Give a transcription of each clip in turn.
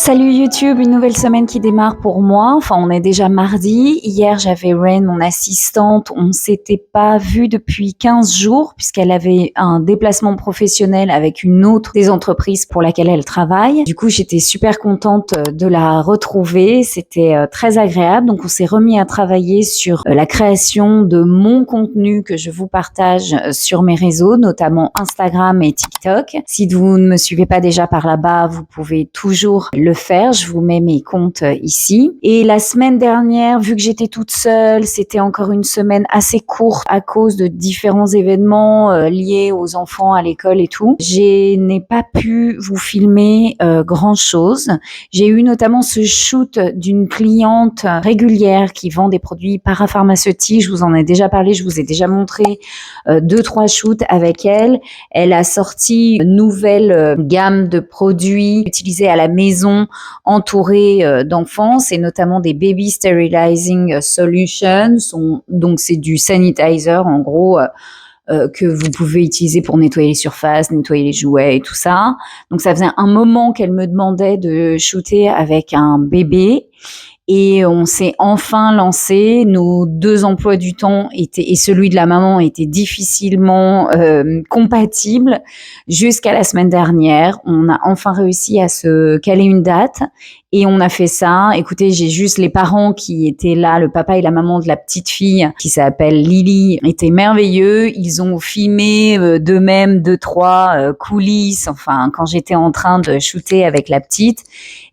Salut YouTube, une nouvelle semaine qui démarre pour moi. Enfin, on est déjà mardi. Hier, j'avais Rain, mon assistante. On s'était pas vu depuis 15 jours puisqu'elle avait un déplacement professionnel avec une autre des entreprises pour laquelle elle travaille. Du coup, j'étais super contente de la retrouver. C'était très agréable. Donc, on s'est remis à travailler sur la création de mon contenu que je vous partage sur mes réseaux, notamment Instagram et TikTok. Si vous ne me suivez pas déjà par là-bas, vous pouvez toujours le faire. Je vous mets mes comptes ici. Et la semaine dernière, vu que j'étais toute seule, c'était encore une semaine assez courte à cause de différents événements liés aux enfants à l'école et tout. Je n'ai pas pu vous filmer grand chose. J'ai eu notamment ce shoot d'une cliente régulière qui vend des produits parapharmaceutiques. Je vous en ai déjà parlé, je vous ai déjà montré 2-3 shoots avec elle. Elle a sorti une nouvelle gamme de produits utilisés à la maison, entourés d'enfants. C'est notamment des Baby Sterilizing Solutions. Donc, c'est du sanitizer, en gros, que vous pouvez utiliser pour nettoyer les surfaces, nettoyer les jouets et tout ça. Donc, ça faisait un moment qu'elle me demandait de shooter avec un bébé. Et on s'est enfin lancé. Nos 2 emplois du temps et celui de la maman étaient difficilement compatibles jusqu'à la semaine dernière. On a enfin réussi à se caler une date et on a fait ça. Écoutez, j'ai juste les parents qui étaient là, le papa et la maman de la petite fille qui s'appelle Lily, étaient merveilleux. Ils ont filmé d'eux-mêmes 2-3 coulisses, enfin, quand j'étais en train de shooter avec la petite.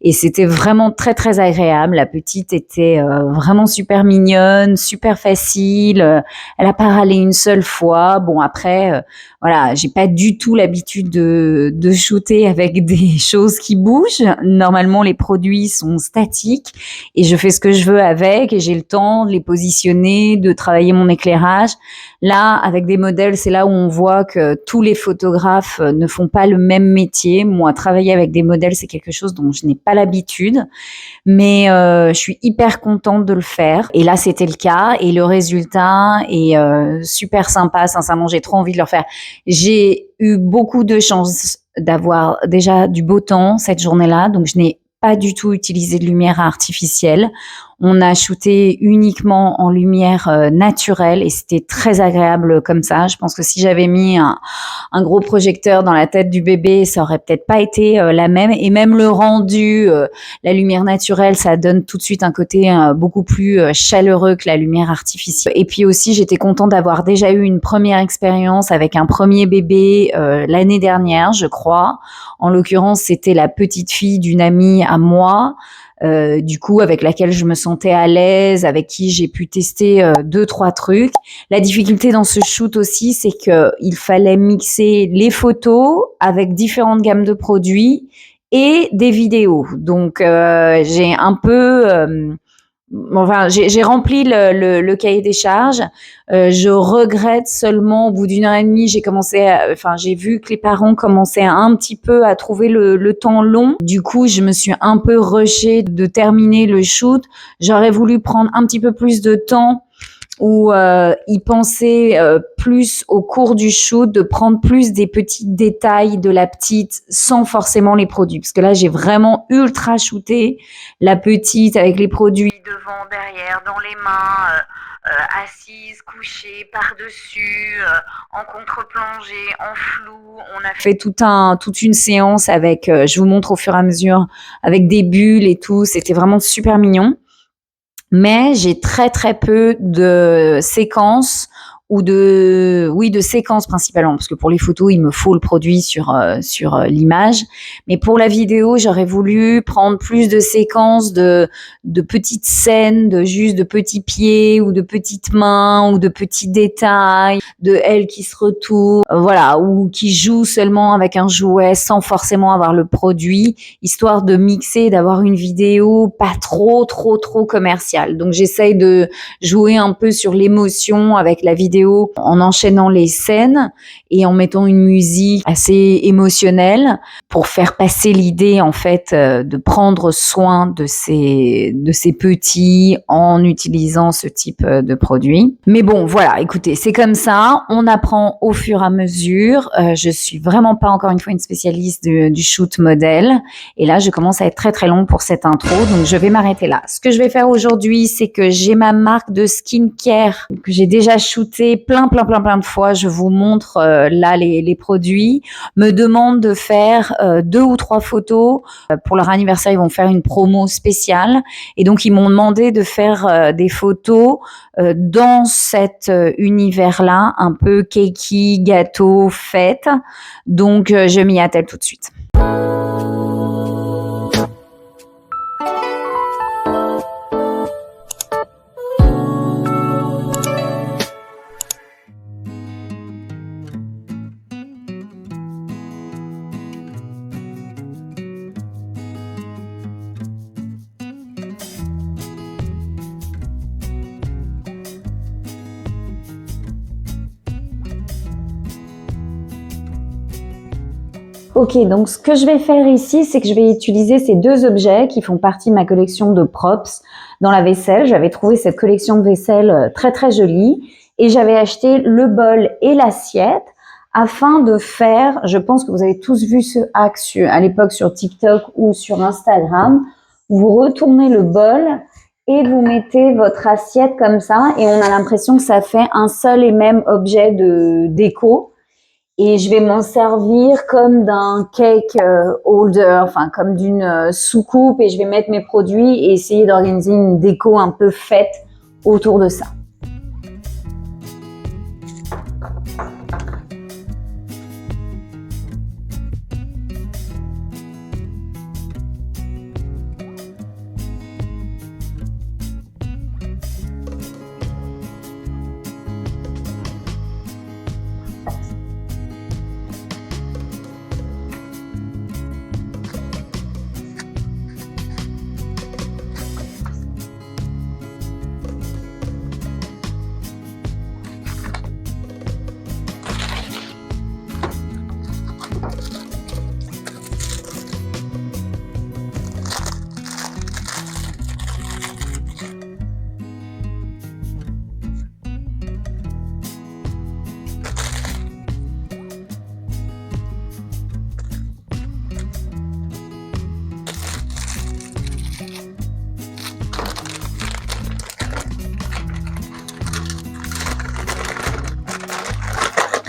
Et c'était vraiment très, très agréable. La petite était vraiment super mignonne, super facile. Elle a pas râlé une seule fois. Bon, après, voilà, j'ai pas du tout l'habitude de shooter avec des choses qui bougent. Normalement, les produits sont statiques et je fais ce que je veux avec et j'ai le temps de les positionner, de travailler mon éclairage. Là, avec des modèles, c'est là où on voit que tous les photographes ne font pas le même métier. Moi, travailler avec des modèles, c'est quelque chose dont je n'ai pas l'habitude, mais je suis hyper contente de le faire. Et là, c'était le cas et le résultat est super sympa. Sincèrement, j'ai trop envie de le faire. J'ai eu beaucoup de chance d'avoir déjà du beau temps cette journée-là, donc je n'ai pas du tout utilisé de lumière artificielle. On a shooté uniquement en lumière naturelle et c'était très agréable comme ça. Je pense que si j'avais mis un gros projecteur dans la tête du bébé, ça aurait peut-être pas été la même. Et même le rendu, la lumière naturelle, ça donne tout de suite un côté beaucoup plus chaleureux que la lumière artificielle. Et puis aussi, j'étais contente d'avoir déjà eu une première expérience avec un premier bébé l'année dernière, je crois. En l'occurrence, c'était la petite fille d'une amie à moi. Du coup, avec laquelle je me sentais à l'aise, avec qui j'ai pu tester 2-3 trucs. La difficulté dans ce shoot aussi, c'est que il fallait mixer les photos avec différentes gammes de produits et des vidéos. Donc, j'ai un peu... Enfin, j'ai rempli le cahier des charges. Je regrette seulement au bout d'une heure et demie, j'ai vu que les parents commençaient un petit peu à trouver le temps long. Du coup, je me suis un peu rushée de terminer le shoot. J'aurais voulu prendre un petit peu plus de temps où y penser plus au cours du shoot, de prendre plus des petits détails de la petite sans forcément les produits. Parce que là, j'ai vraiment ultra shooté la petite avec les produits devant, derrière, dans les mains, assise, couchée, par-dessus, en contre-plongée, en flou. On a fait toute une séance avec, je vous montre au fur et à mesure, avec des bulles et tout. C'était vraiment super mignon. Mais j'ai très très peu de séquences de séquences principalement, parce que pour les photos, il me faut le produit sur l'image. Mais pour la vidéo, j'aurais voulu prendre plus de séquences de petites scènes, de petits pieds ou de petites mains ou de petits détails, de elle qui se retourne, voilà, ou qui joue seulement avec un jouet sans forcément avoir le produit, histoire de mixer, d'avoir une vidéo pas trop commerciale. Donc j'essaye de jouer un peu sur l'émotion avec la vidéo en enchaînant les scènes et en mettant une musique assez émotionnelle pour faire passer l'idée en fait de prendre soin de ces petits en utilisant ce type de produit. Mais bon, voilà, écoutez, c'est comme ça, on apprend au fur et à mesure. Je suis vraiment pas encore une fois une spécialiste du shoot modèle et là je commence à être très très longue pour cette intro, donc je vais m'arrêter là. Ce que je vais faire aujourd'hui, c'est que j'ai ma marque de skincare que j'ai déjà shooté plein de fois. Je vous montre là les produits. Me demande de faire 2 ou 3 photos. Pour leur anniversaire, ils vont faire une promo spéciale et donc ils m'ont demandé de faire des photos dans cet univers-là, un peu cakey, gâteau, fête. Donc je m'y attelle tout de suite. Ok, donc ce que je vais faire ici, c'est que je vais utiliser ces 2 objets qui font partie de ma collection de props dans la vaisselle. J'avais trouvé cette collection de vaisselle très très jolie et j'avais acheté le bol et l'assiette afin de faire, je pense que vous avez tous vu ce hack à l'époque sur TikTok ou sur Instagram, vous retournez le bol et vous mettez votre assiette comme ça et on a l'impression que ça fait un seul et même objet de déco. Et je vais m'en servir comme d'un cake holder, enfin comme d'une soucoupe et je vais mettre mes produits et essayer d'organiser une déco un peu faite autour de ça.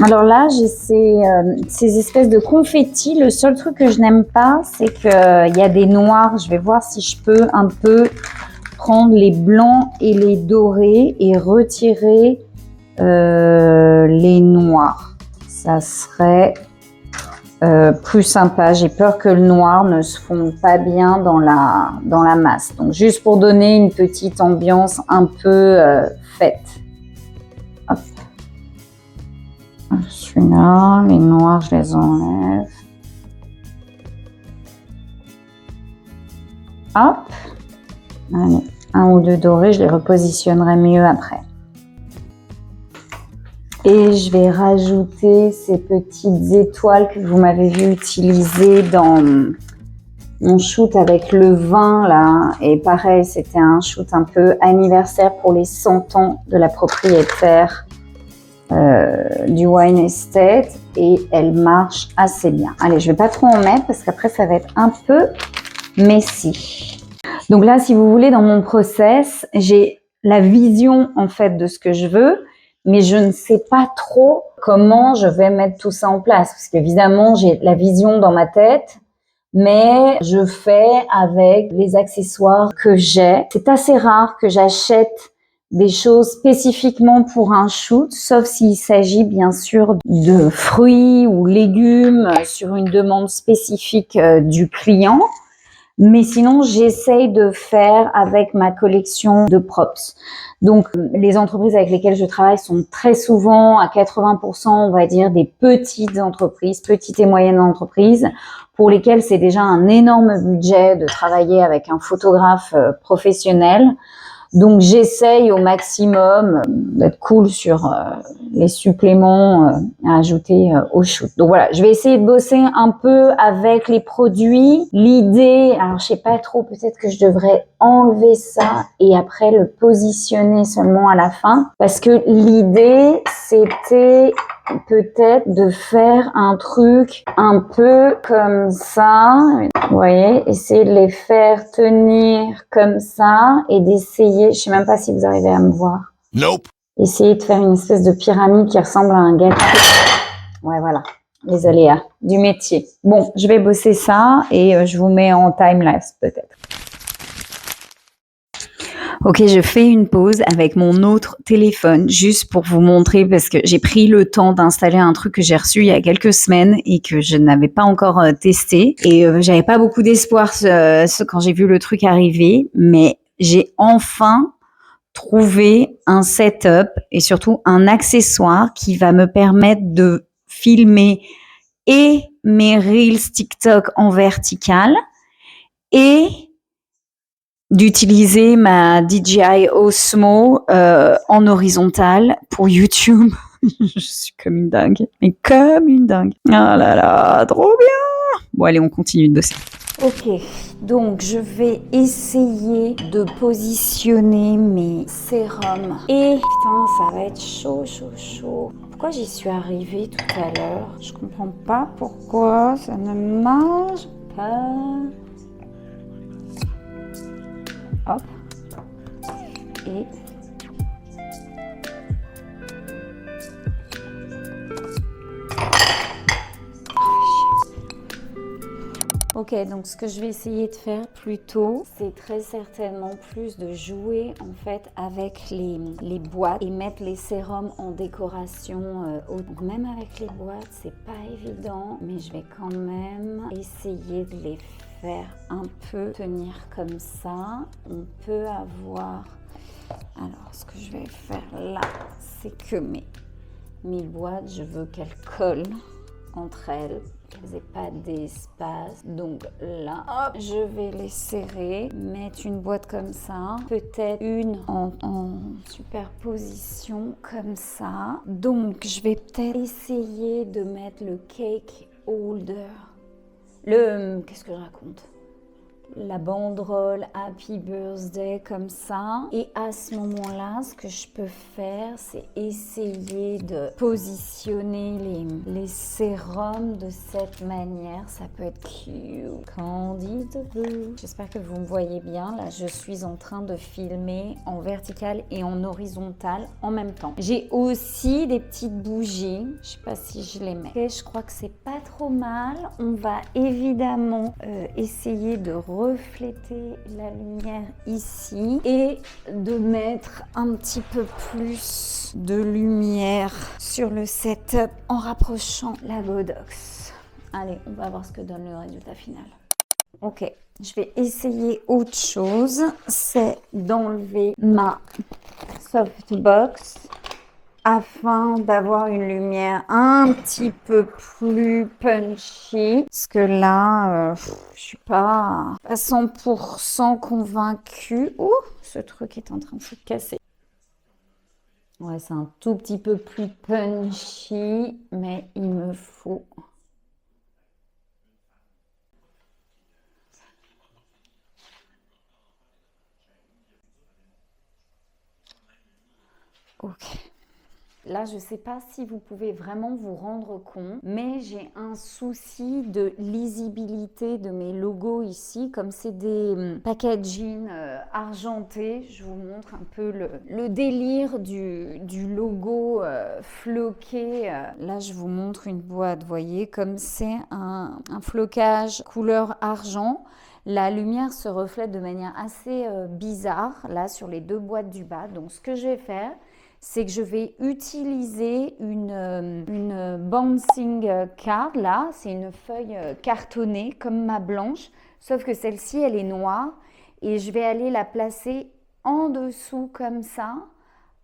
Alors là, j'ai ces espèces de confettis. Le seul truc que je n'aime pas, c'est qu'il y a des noirs. Je vais voir si je peux un peu prendre les blancs et les dorés et retirer les noirs. Ça serait plus sympa. J'ai peur que le noir ne se fonde pas bien dans la masse. Donc juste pour donner une petite ambiance un peu faite. Hop. Celui-là, les noirs, je les enlève. Hop. Allez, 1 ou 2 dorés, je les repositionnerai mieux après. Et je vais rajouter ces petites étoiles que vous m'avez vu utiliser dans mon shoot avec le vin là. Et pareil, c'était un shoot un peu anniversaire pour les 100 ans de la propriétaire du Wine Estate. Et elle marche assez bien. Allez, je vais pas trop en mettre parce qu'après ça va être un peu messy. Donc là, si vous voulez, dans mon process, j'ai la vision en fait de ce que je veux. Mais je ne sais pas trop comment je vais mettre tout ça en place. Parce qu'évidemment, j'ai la vision dans ma tête, mais je fais avec les accessoires que j'ai. C'est assez rare que j'achète des choses spécifiquement pour un shoot, sauf s'il s'agit bien sûr de fruits ou légumes sur une demande spécifique du client. Mais sinon, j'essaye de faire avec ma collection de props. Donc, les entreprises avec lesquelles je travaille sont très souvent, à 80%, on va dire, des petites entreprises, petites et moyennes entreprises, pour lesquelles c'est déjà un énorme budget de travailler avec un photographe professionnel. Donc j'essaye au maximum d'être cool sur les suppléments à ajouter au shoot. Donc voilà, je vais essayer de bosser un peu avec les produits. L'idée, alors je sais pas trop, peut-être que je devrais enlever ça et après le positionner seulement à la fin. Parce que l'idée, c'était peut-être de faire un truc un peu comme ça. Vous voyez, essayer de les faire tenir comme ça et d'essayer, je sais même pas si vous arrivez à me voir. Nope. Essayer de faire une espèce de pyramide qui ressemble à un gâteau. Ouais, voilà. Les aléas du métier. Bon, je vais bosser ça et je vous mets en time-lapse peut-être. Ok, je fais une pause avec mon autre téléphone juste pour vous montrer parce que j'ai pris le temps d'installer un truc que j'ai reçu il y a quelques semaines et que je n'avais pas encore testé et j'avais pas beaucoup d'espoir quand j'ai vu le truc arriver, mais j'ai enfin trouvé un setup et surtout un accessoire qui va me permettre de filmer et mes Reels TikTok en vertical et d'utiliser ma DJI Osmo en horizontal pour YouTube. Je suis comme une dingue, mais comme une dingue. Oh là là, trop bien. Bon allez, on continue de bosser. Ok, donc je vais essayer de positionner mes sérums. Et putain, ça va être chaud, chaud, chaud. Pourquoi j'y suis arrivée tout à l'heure? Je comprends pas pourquoi ça ne marche pas. Hop. Et ok, donc ce que je vais essayer de faire plutôt, c'est très certainement plus de jouer en fait avec les boîtes et mettre les sérums en décoration. Donc même avec les boîtes, c'est pas évident, mais je vais quand même essayer de les faire un peu tenir comme ça. On peut avoir... Alors, ce que je vais faire là, c'est que mes boîtes, je veux qu'elles collent entre elles, qu'elles n'aient pas d'espace. Donc là, hop, je vais les serrer, mettre une boîte comme ça, peut-être une en superposition comme ça. Donc, je vais peut-être essayer de mettre le cake holder. Qu'est-ce que je raconte? La banderole Happy Birthday comme ça. Et à ce moment-là, ce que je peux faire, c'est essayer de positionner les sérums de cette manière. Ça peut être cute. Candide Blue. J'espère que vous me voyez bien. Là, je suis en train de filmer en vertical et en horizontal en même temps. J'ai aussi des petites bougies. Je sais pas si je les mets. Okay, je crois que c'est pas trop mal. On va évidemment essayer de refléter la lumière ici et de mettre un petit peu plus de lumière sur le setup en rapprochant la Godox. Allez, on va voir ce que donne le résultat final. Ok, je vais essayer autre chose, c'est d'enlever ma softbox afin d'avoir une lumière un petit peu plus punchy. Parce que là, je suis pas à 100% convaincue. Oh, ce truc est en train de se casser. Ouais, c'est un tout petit peu plus punchy, mais il me faut... Ok. Là, je ne sais pas si vous pouvez vraiment vous rendre compte, mais j'ai un souci de lisibilité de mes logos ici. Comme c'est des packaging argentés, je vous montre un peu le délire du logo floqué. Là, je vous montre une boîte, vous voyez, comme c'est un flocage couleur argent. La lumière se reflète de manière assez bizarre, là, sur les deux boîtes du bas. Donc, ce que je vais faire, c'est que je vais utiliser une bouncing card, là, c'est une feuille cartonnée comme ma blanche, sauf que celle-ci, elle est noire, et je vais aller la placer en dessous comme ça,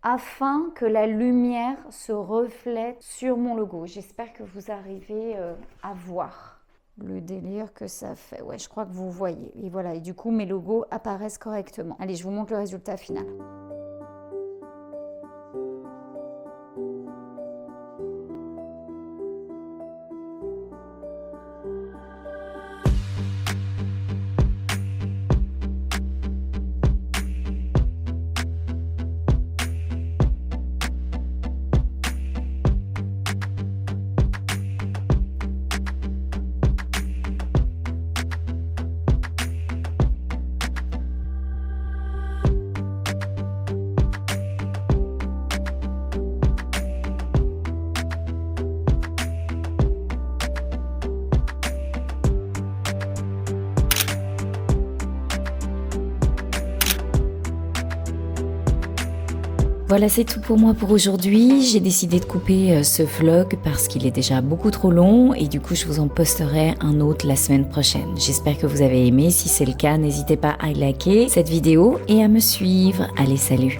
afin que la lumière se reflète sur mon logo. J'espère que vous arrivez à voir. le délire que ça fait. Ouais, je crois que vous voyez. Et voilà, et du coup, mes logos apparaissent correctement. Allez, je vous montre le résultat final. Voilà, c'est tout pour moi pour aujourd'hui. J'ai décidé de couper ce vlog parce qu'il est déjà beaucoup trop long et du coup je vous en posterai un autre la semaine prochaine. J'espère que vous avez aimé. Si c'est le cas, n'hésitez pas à liker cette vidéo et à me suivre. Allez, salut!